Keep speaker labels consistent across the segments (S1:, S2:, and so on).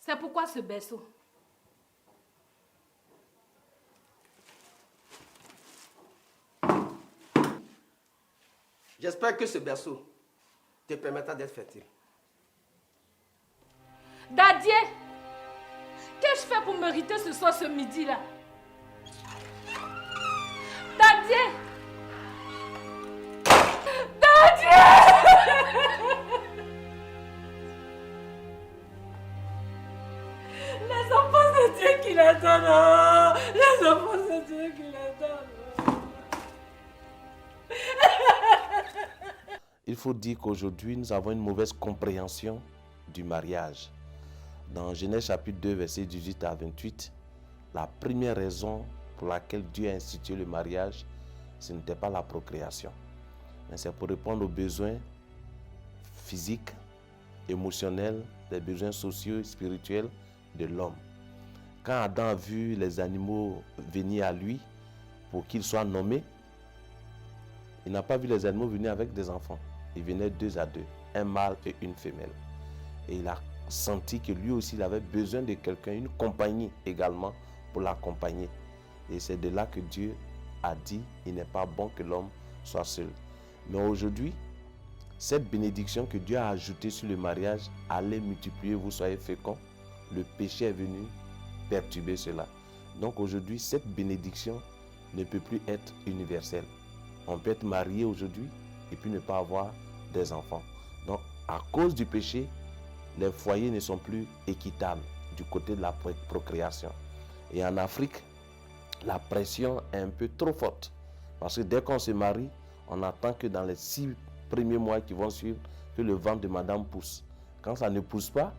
S1: C'est pourquoi ce berceau?
S2: J'espère que ce berceau te permettra d'être fertile.
S1: Dadier, qu'ai-je fait pour mériter ce soir, ce midi-là? Dadier! Les enfants, c'est Dieu qui les donne. Les enfants, c'est Dieu qui les donne.
S3: Il faut dire qu'aujourd'hui, nous avons une mauvaise compréhension du mariage. Dans Genèse chapitre 2, versets 18 à 28, la première raison pour laquelle Dieu a institué le mariage, ce n'était pas la procréation, mais c'est pour répondre aux besoins physiques, émotionnels, les besoins sociaux et spirituels de l'homme. Quand Adam a vu les animaux venir à lui pour qu'ils soient nommés, il n'a pas vu les animaux venir avec des enfants. Ils venaient 2 à 2, un mâle et une femelle. Et il a senti que lui aussi il avait besoin de quelqu'un, une compagnie également pour l'accompagner. Et c'est de là que Dieu a dit, il n'est pas bon que l'homme soit seul. Mais aujourd'hui, cette bénédiction que Dieu a ajoutée sur le mariage, allez multiplier, vous soyez féconds. Le péché est venu perturber cela. Donc aujourd'hui, cette bénédiction ne peut plus être universelle. On peut être marié aujourd'hui et puis ne pas avoir des enfants. Donc à cause du péché, les foyers ne sont plus équitables du côté de la procréation. Et en Afrique, la pression est un peu trop forte. Parce que dès qu'on se marie, on attend que dans les 6 premiers mois qui vont suivre, que le ventre de madame pousse. Quand ça ne pousse pas,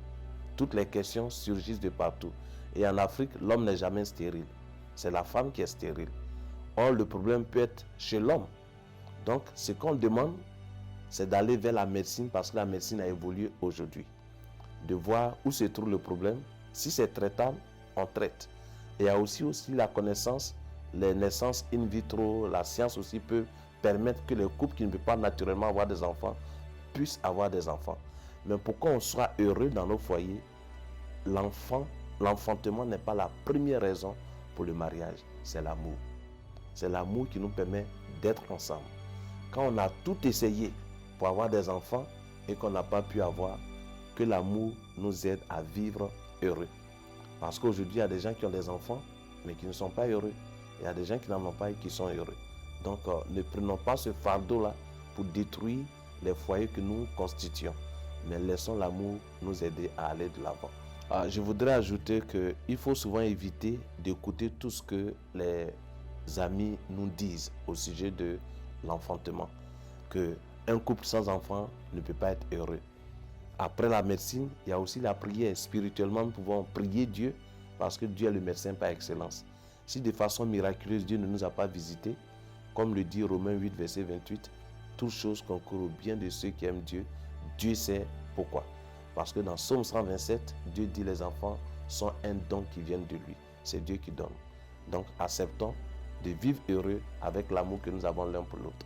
S3: toutes les questions surgissent de partout. Et en Afrique, l'homme n'est jamais stérile. C'est la femme qui est stérile. Or, le problème peut être chez l'homme. Donc, ce qu'on demande, c'est d'aller vers la médecine parce que la médecine a évolué aujourd'hui. De voir où se trouve le problème. Si c'est traitable, on traite. Et il y a aussi la connaissance, les naissances in vitro, la science aussi peut permettre que les couples qui ne peuvent pas naturellement avoir des enfants puissent avoir des enfants. Mais pour qu'on soit heureux dans nos foyers, l'enfantement n'est pas la première raison pour le mariage, c'est l'amour. C'est l'amour qui nous permet d'être ensemble. Quand on a tout essayé pour avoir des enfants et qu'on n'a pas pu avoir, que l'amour nous aide à vivre heureux. Parce qu'aujourd'hui, il y a des gens qui ont des enfants, mais qui ne sont pas heureux. Il y a des gens qui n'en ont pas et qui sont heureux. Donc, ne prenons pas ce fardeau-là pour détruire les foyers que nous constituons. Mais laissons l'amour nous aider à aller de l'avant. Je voudrais ajouter qu'il faut souvent éviter d'écouter tout ce que les amis nous disent au sujet de l'enfantement. Qu'un couple sans enfant ne peut pas être heureux. Après la médecine, il y a aussi la prière. Spirituellement, nous pouvons prier Dieu parce que Dieu est le médecin par excellence. Si de façon miraculeuse, Dieu ne nous a pas visités, comme le dit Romains 8, verset 28, toutes choses concourent au bien de ceux qui aiment Dieu. Dieu sait pourquoi. Parce que dans Psaume 127, Dieu dit les enfants sont un don qui vient de lui. C'est Dieu qui donne. Donc acceptons de vivre heureux avec l'amour que nous avons l'un pour l'autre.